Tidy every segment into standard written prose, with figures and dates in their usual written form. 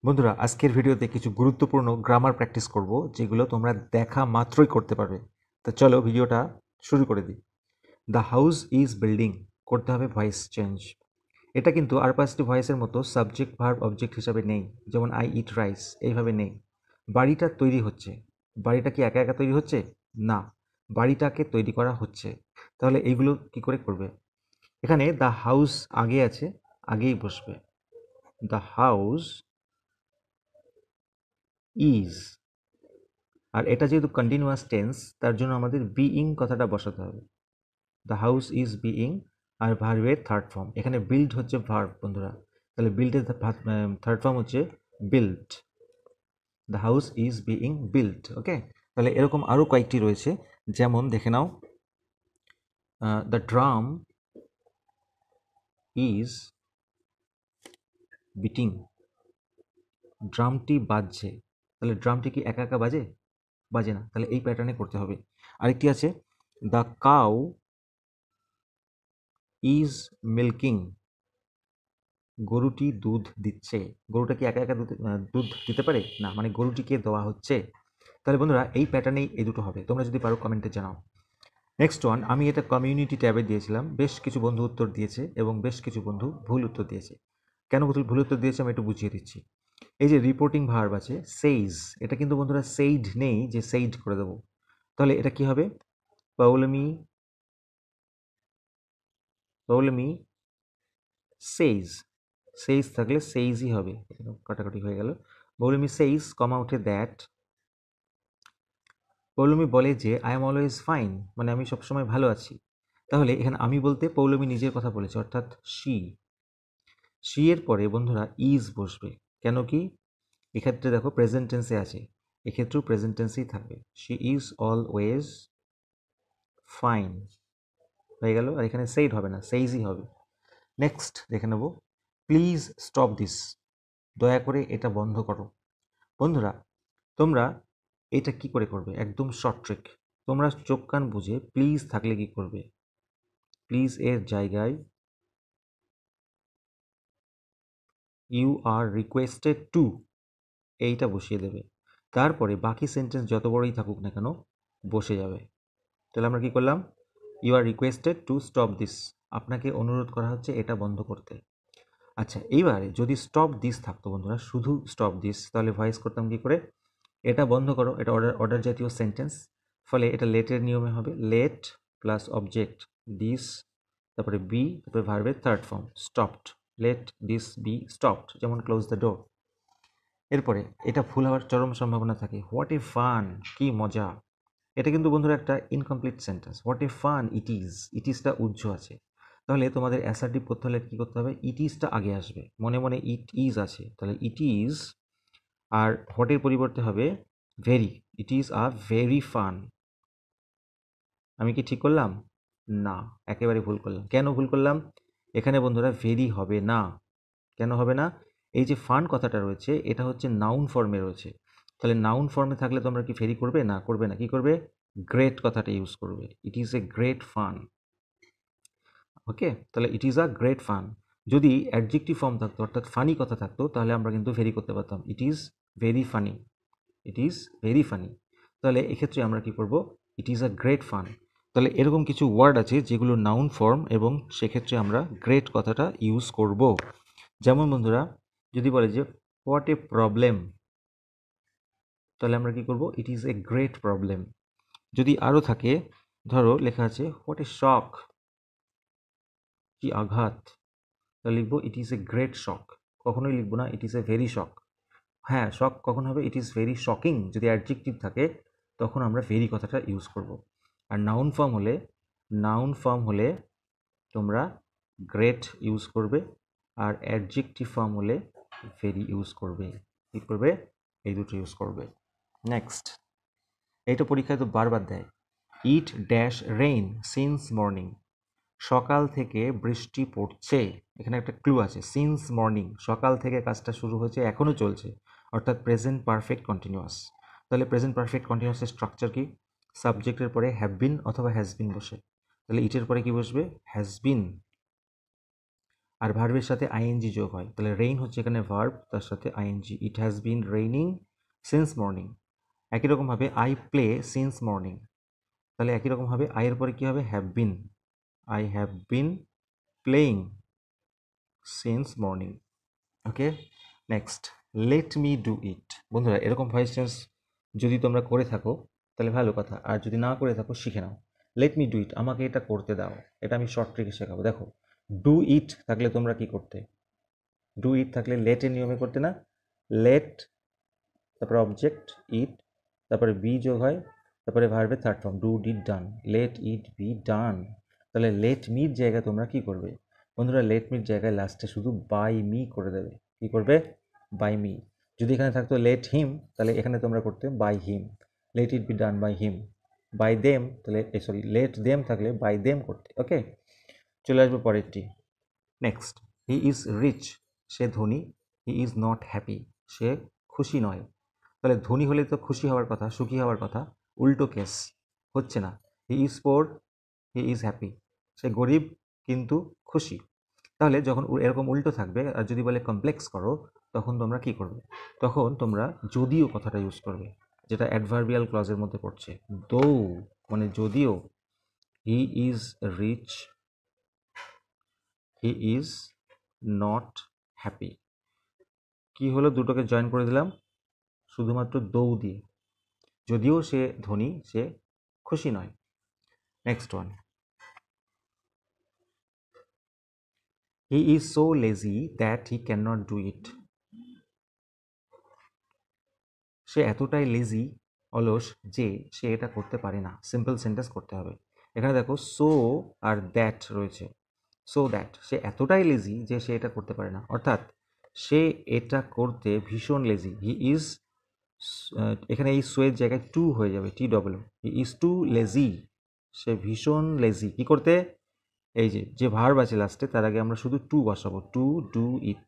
বন্ধুরা আজকের ভিডিওতে কিছু গুরুত্বপূর্ণ গ্রামার প্র্যাকটিস করব যেগুলো তোমরা দেখা মাত্রই করতে পারবে। তো চলো ভিডিওটা শুরু করে দিই। দ্য হাউস ইজ বিল্ডিং করতে হবে ভয়েস চেঞ্জ। এটা কিন্তু আর পাঁচটি ভয়েসের মতো সাবজেক্ট ভার্ব অবজেক্ট হিসাবে নেই, যেমন আই ইট রাইস এইভাবে নেই। বাড়িটা তৈরি হচ্ছে, বাড়িটা কি একা একা তৈরি হচ্ছে? না, বাড়িটাকে তৈরি করা হচ্ছে। তাহলে এইগুলো কি করে করবে? এখানে দ্য হাউস আগে আছে, আগেই বসবে। দ্য হাউস ইজ, আর এটা যেহেতু কন্টিনিউয়াস টেন্স তার জন্য আমাদের বিইং কথাটা বসাতে হবে। দ্য হাউস ইজ বিইং, আর ভার্বের থার্ড ফর্ম এখানে বিল্ড হচ্ছে ভার্ব বন্ধুরা, তাহলে বিল্ডের থার্ড ফর্ম হচ্ছে build. The house is being build. Okay, তাহলে এরকম আরও কয়েকটি রয়েছে, যেমন দেখে নাও, দ্য ড্রাম ইজ বিটিং, ড্রামটি বাজছে। তাহলে ড্রামটি কি একা একা বাজে? বাজে না, তাহলে এই প্যাটার্নে করতে হবে। আরেকটি আছে, দ্য কাউ ইজ মিল্কিং, গরুটি দুধ দিচ্ছে। গরুটা কি একা একা দুধ দিতে পারে? না, মানে গরুটিকে দেওয়া হচ্ছে। তাহলে বন্ধুরা এই প্যাটার্নেই এই দুটো হবে, তোমরা যদি পারো কমেন্টে জানাও। নেক্সট ওয়ান, আমি এটা কমিউনিটি ট্যাবে দিয়েছিলাম, বেশ কিছু বন্ধু উত্তর দিয়েছে এবং বেশ কিছু বন্ধু ভুল উত্তর দিয়েছে। কেন ভুল উত্তর দিয়েছে আমি একটু বুঝিয়ে দিচ্ছি। এই যে রিপোর্টিং ভার্ব আছে সেইজ, এটা কিন্তু বন্ধুরা সেইড নেই যে সেইড করে দেবো। তাহলে এটা কি হবে? পৌলমি সেইজ, সেইজ থাকলে সেইজই হবে, কাটাকাটি হয়ে গেল। পৌলমি সেইজ কমা উঠে দ্যাট, পৌলমি বলে যে আই এম অলওয়েজ ফাইন, মানে আমি সবসময় ভালো আছি। তাহলে এখানে আমি বলতে পৌলমি নিজের কথা বলেছে, অর্থাৎ শি এর পরে বন্ধুরা ইজ বসবে। কেন কি? এক্ষেত্রে দেখো প্রেজেন্ট টেন্সে আছে, এক্ষেত্রেও প্রেজেন্ট টেন্সেই থাকবে। শি ইজ অলওয়েজ ফাইন হয়ে গেল, আর এখানে সেইড হবে না, সেইজই হবে। নেক্সট দেখে নেব, প্লিজ স্টপ দিস, দয়া করে এটা বন্ধ করো। বন্ধুরা তোমরা এটা কি করে করবে? একদম শর্ট ট্রিক, তোমরা চোখ কান বুঝে প্লিজ থাকলে কি করবে, প্লিজ এর জায়গায় ইউ আর রিকোয়েস্টেড টু এইটা বসিয়ে দেবে, তারপরে বাকি সেন্টেন্স যত বড়ই থাকুক না কেন বসে যাবে। তাহলে আমরা কি করলাম? You are requested to stop this, আপনাকে অনুরোধ করা হচ্ছে এটা বন্ধ করতে। আচ্ছা, এইবারে যদি স্টপ দিস থাকতো বন্ধুরা, শুধু স্টপ দিস, তাহলে ভয়েস করতাম কি করে? এটা বন্ধ করো, এটা অর্ডার জাতীয় সেন্টেন্স, ফলে এটা লেটের নিয়মে হবে, লেট প্লাস অবজেক্ট দিস, তারপরে বি, তারপরে ভার্বের third form stopped, let this be stopped, যেমন ক্লোজ দ্য ডোর। এরপরে এটা ভুল হওয়ার চরম সম্ভাবনা থাকে, হোয়াট এ ফান, কি মজা। এটা কিন্তু বন্ধুরা একটা incomplete sentence, what a fun it is, it ইজটা উজ্জ্ব আছে। তাহলে তোমাদের অ্যাসার্টিভ করতে হলে কী করতে হবে? ইট ইজটা আগে আসবে, মনে মনে ইট ইজ আছে, তাহলে ইট ইজ, আর হোয়াটের পরিবর্তে হবে very, it is a very fun. আমি কি ঠিক করলাম? না, একেবারে ভুল করলাম। কেন ভুল করলাম? এখানে বন্ধুরা ভেরি হবে না। কেন হবে না? এই যে ফান কথাটা রয়েছে এটা হচ্ছে নাউন ফর্মে রয়েছে, তাহলে নাউন ফর্মে থাকলে তোমরা কি ভেরি করবে? না, করবে না। কি করবে? গ্রেট কথাটা ইউজ করবে, it is a great fun. Okay, তাহলে it is a great fun. যদি অ্যাডজেক্টিভ ফর্ম থাকতো, অর্থাৎ ফানি কথা থাকতো, তাহলে আমরা কিন্তু ভেরি করতে পারতাম, it is very funny, it is very funny. তাহলে এক্ষেত্রে আমরা কি করব? ইট ইজ আ গ্রেট ফান। তাহলে এরকম কিছু ওয়ার্ড আছে যেগুলো নাউন ফর্ম, এবং সেক্ষেত্রে আমরা গ্রেট কথাটা ইউজ করব। যেমন বন্ধুরা যদি বলে যে হোয়াট এ প্রবলেম, তাহলে আমরা কি করব? ইট ইজ এ গ্রেট প্রবলেম। যদি আরও থাকে, ধরো লেখা আছে হোয়াট এ শক, কি আঘাত, তাহলে লিখবো ইট ইজ এ গ্রেট শক। কখনোই লিখবো না ইট ইজ এ ভেরি শক। হ্যাঁ, শক কখন হবে? ইট ইজ ভেরি শকিং, যদি অ্যাডজেক্টিভ থাকে তখন আমরা ভেরি কথাটা ইউজ করব। আর নাউন ফর্ম হলে তোমরা গ্রেট ইউজ করবে, আর অ্যাডজেক্টিভ ফর্ম হলে ভেরি ইউজ করবে। কী করবে? এই দুটো ইউজ করবে। নেক্সট, এইটা পরীক্ষায় তো বারবার দেয়, it dash rain since morning, সকাল থেকে বৃষ্টি পড়ছে। এখানে একটা ক্লু আছে, সিন্স মর্নিং, সকাল থেকে কাজটা শুরু হয়েছে, এখনও চলছে, অর্থাৎ প্রেজেন্ট পারফেক্ট কন্টিনিউয়াস। তাহলে প্রেজেন্ট পারফেক্ট কন্টিনিউয়াসের স্ট্রাকচার কি? সাবজেক্টের পরে হ্যাভ বিন অথবা হ্যাজ বিন বসে, তাহলে ইটের পরে কি বসবে? Has been. আর ভার্বের সাথে আইএনজি যোগ হয়, তাহলে রেইন হচ্ছে এখানে ভার্ব, তার সাথে ING. It has been raining since morning. একই রকমভাবে আই প্লে সিন্স মর্নিং, তাহলে একই রকমভাবে আইয়ের পরে কী হবে, have been. I have been playing since morning. Okay, next, let me do it. বন্ধুরা এরকম ভয়েস চেঞ্জ যদি তোমরা করে থাকো তাহলে ভালো কথা, আর যদি না করে থাকো শিখে নাও। লেট মি ডু ইট, আমাকে এটা করতে দাও, এটা আমি শর্ট ট্রিকে শেখাবো। দেখো, ডু ইট থাকলে তোমরা কি করতে, ডু ইট থাকলে লেটের নিয়মে করতে না, লেট তারপরে অবজেক্ট ইট, তারপরে বি যোগ হয়, তারপরে ভার্বের third form do did done, late it be ডান। তাহলে লেট মির জায়গায় তোমরা কি করবে বন্ধুরা, লেট মির জায়গায় লাস্টে শুধু বাই মি করে দেবে। কি করবে, বাই মি। যদি এখানে থাকতো লেট হিম, তাহলে এখানে তোমরা করতে by him, let it be done by him. By them, তাহলে সরি লেট দেম থাকলে বাই দেম করতে। ওকে, চলে আসবো পরেরটি। নেক্সট, হি ইজ রিচ, সে ধনী। হি ইজ নট হ্যাপি, সে খুশি নয়। তাহলে ধনী হলে তো খুশি হওয়ার কথা, সুখী হওয়ার কথা, উল্টো কেস হচ্ছে না। He is poor, he is happy, সে গরিব কিন্তু খুশি। তাহলে যখন এরকম উল্টো থাকবে, আর যদি বলে কমপ্লেক্স করো, তখন তোমরা কি করবে, তখন তোমরা যদিও কথাটা ইউজ করবে, যেটা অ্যাডভার্বিয়াল ক্লজের মধ্যে পড়ছে। দো মানে যদিও, he is rich, he is not happy. কি হলো, দুটোকে জয়েন করে দিলাম শুধুমাত্র দৌ দিয়ে, যদিও সে ধনী সে খুশি নয়। Next one, he is so lazy that he can not do it. সে এতটাই লেজি, অলস, যে সে এটা করতে পারে না। সিম্পল সেন্টেন্স করতে হবে। এখানে দেখো সো আর দ্যাট রয়েছে। সো দ্যাট, সে এতটাই লেজি যে সে এটা করতে পারে না, অর্থাৎ সে এটা করতে ভীষণ লেজি। হি ইজ, এখানে এই সোয়ের জায়গায় টু হয়ে যাবে, T double. He is too lazy, সে ভীষণ লেজি কি করতে, এই যে ভার্ব আছে লাস্টে তার আগে আমরা শুধু টু বসাবো, টু ডু ইট।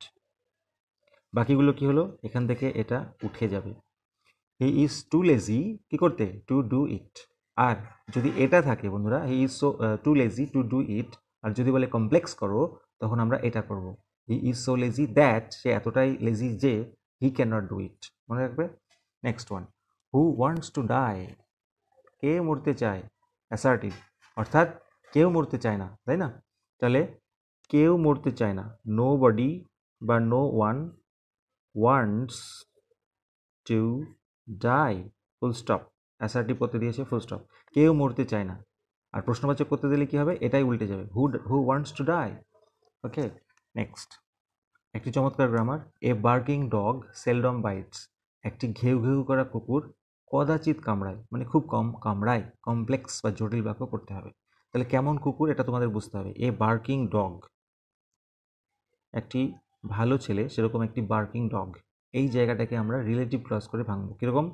বাকিগুলো কি হলো, এখান থেকে এটা উঠে যাবে। হি ইজ টু লেজি কি করতে, টু ডু ইট। আর যদি এটা থাকে বন্ধুরা, he is so too lazy to do it, আর যদি বলে কমপ্লেক্স করো তখন আমরা এটা করব, he is so lazy that, সে এতটাই লেজি যে he can not do it. মনে রাখবে। Next one, who wants to die, কে মরতে চায়, অ্যাসার্টিভ, অর্থাৎ কেউ মরতে চায় না, তাই না। তাহলে কেউ মরতে চায় না, নো বডি বা no one wants to die, full stop. Assertive করতে দিয়েছে ফুল স্টপ, কেউ মরতে চায় না। আর প্রশ্নবাচক করতে দিলে কি হবে, এটাই উল্টে যাবে, who wants to die. Okay, next, একটি চমৎকার grammar, a barking dog seldom bites. একটি ঘেউ ঘেউ করা কুকুর কদাচিৎ কামড়ায়, মানে খুব কম কামড়ায়। কমপ্লেক্স বা জটিল বাক্য করতে হবে। তাহলে কেমন কুকুর এটা তোমাদের বুঝতে হবে। এ বার্কিং ডগ, একটি ভালো ছেলে সেরকম একটি বার্কিং ডগ, এই জায়গাটাকে আমরা রিলেটিভ ক্লজ করে ভাঙবো। কীরকম,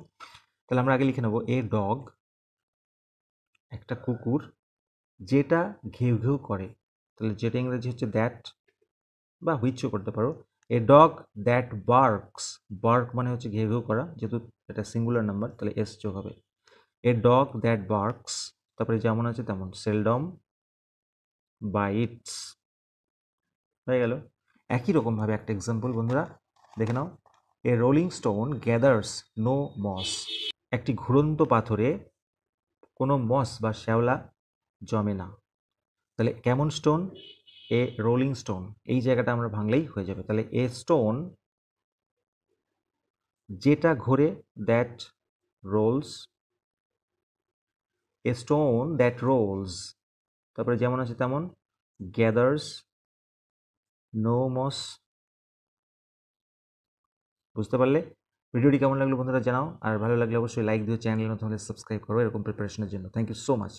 তাহলে আমরা আগে লিখে নেবো, এ ডগ একটা কুকুর যেটা ঘেউ ঘেউ করে, তাহলে যেটা ইংরেজি হচ্ছে দ্যাট, বা হুইচও করতে পারো। A dog that barks, bark মানে হচ্ছে ঘেউ ঘেউ করা, যেহেতু এটা সিঙ্গুলার নাম্বার তাহলে এস যোগ হবে। এ ডগ দ্যাট বার্কস, তারপরে যেমন আছে তেমন, সেলডম বাইটস, হয়ে গেল। একই রকমভাবে একটা এক্সাম্পল বন্ধুরা দেখে নাও, a rolling stone gathers no moss. একটি ঘুরন্ত পাথরে কোনো মস বা শ্যাওলা জমে না। তাহলে কেমন স্টোন, এ রোলিং স্টোন, এই জায়গাটা আমরা ভাঙলেই হয়ে যাবে। তাহলে এ স্টোন যেটা ঘোরে, that rolls, a stone that rolls, তারপরে যেমন আছে তেমন, গ্যাদার্স নো মস। বুঝতে পারলে। ভিডিওটি কেমন লাগলো বন্ধুরা জানাও, আর ভালো লাগলে অবশ্যই লাইক দিও, চ্যানেলে নতুন হলে সাবস্ক্রাইব করো এরকম প্রিপারেশনের জন্য। Thank you so much.